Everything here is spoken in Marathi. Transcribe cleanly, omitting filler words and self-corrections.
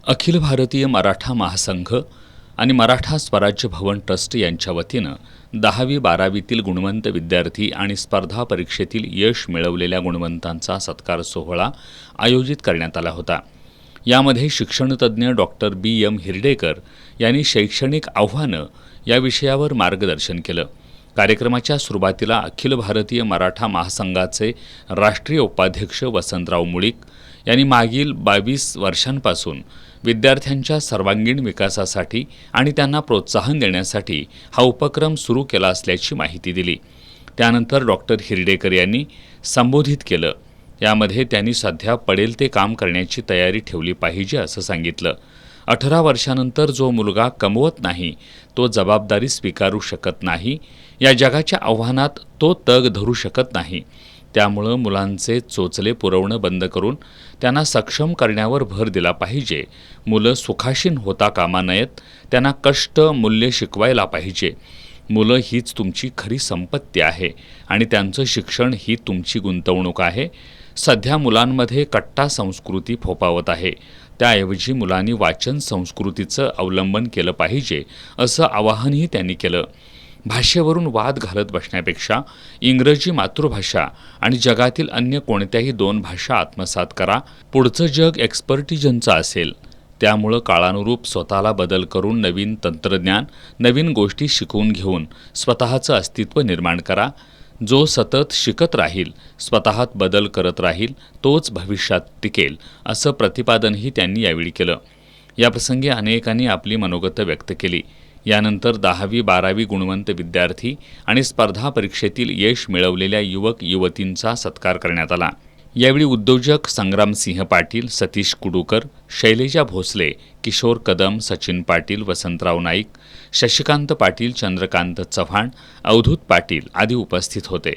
अखिल भारतीय मराठा महासंघ आणि मराठा स्वराज्य भवन ट्रस्ट यांच्या वतीनं 10वी-12वीतील गुणवंत विद्यार्थी आणि स्पर्धा परीक्षेतील यश मिळवलेल्या गुणवंतांचा सत्कार सोहळा आयोजित करण्यात आला होता. यामध्ये शिक्षणतज्ज्ञ डॉक्टर B.M. हिरडेकर यांनी शैक्षणिक आव्हानं या विषयावर मार्गदर्शन केलं. कार्यक्रमाच्या सुरुवातीला अखिल भारतीय मराठा महासंघाचे राष्ट्रीय उपाध्यक्ष वसंतराव मुळीक यांनी मागील 22 वर्षांपासून विद्यार्थ्यांच्या सर्वांगीण विकासासाठी आणि त्यांना प्रोत्साहन देण्यासाठी हा उपक्रम सुरू केला असल्याची माहिती दिली. त्यानंतर डॉक्टर हिरडेकर यांनी संबोधित केलं. यामध्ये त्यांनी सध्या पडेल ते काम करण्याची तयारी ठेवली पाहिजे असं सांगितलं. 18 वर्षानंतर जो मुलगा कमवत नाही तो जबाबदारी स्वीकारू शकत नाही. या जगाच्या आव्हानात तो तग धरू शकत नाही. त्यामुळं मुलांचे चोचले पुरवणं बंद करून त्यांना सक्षम करण्यावर भर दिला पाहिजे. मुलं सुखासीन होता कामा नयेत. त्यांना कष्ट मूल्य शिकवायला पाहिजे. मुलं हीच तुमची खरी संपत्ती आहे आणि त्यांचं शिक्षण ही तुमची गुंतवणूक आहे. सध्या मुलांमध्ये कट्टा संस्कृती फोफावत आहे. त्याऐवजी मुलांनी वाचन संस्कृतीचं अवलंबन केलं पाहिजे असं आवाहनही त्यांनी केलं. भाषेवरून वाद घालत बसण्यापेक्षा इंग्रजी मातृभाषा आणि जगातील अन्य कोणत्याही 2 भाषा आत्मसात करा. पुढचं जग एक्सपर्टिजनचं असेल. त्यामुळं काळानुरूप स्वतःला बदल करून नवीन तंत्रज्ञान, नवीन गोष्टी शिकवून घेऊन स्वतःचं अस्तित्व निर्माण करा. जो सतत शिकत राहील, स्वतःत बदल करत राहील, तोच भविष्यात टिकेल असं प्रतिपादनही त्यांनी यावेळी केलं. याप्रसंगी अनेकांनी आपली मनोगतं व्यक्त केली. यानंतर 10वी-12वी गुणवंत विद्यार्थी आणि स्पर्धा परीक्षेतील यश मिळवलेल्या युवक युवतींचा सत्कार करण्यात आला. यावेळी उद्योजक संग्रामसिंह पाटील, सतीश कुडूकर, शैलेजा भोसले, किशोर कदम, सचिन पाटील, वसंतराव नाईक, शशिकांत पाटील, चंद्रकांत चव्हाण, अवधूत पाटील आदी उपस्थित होते.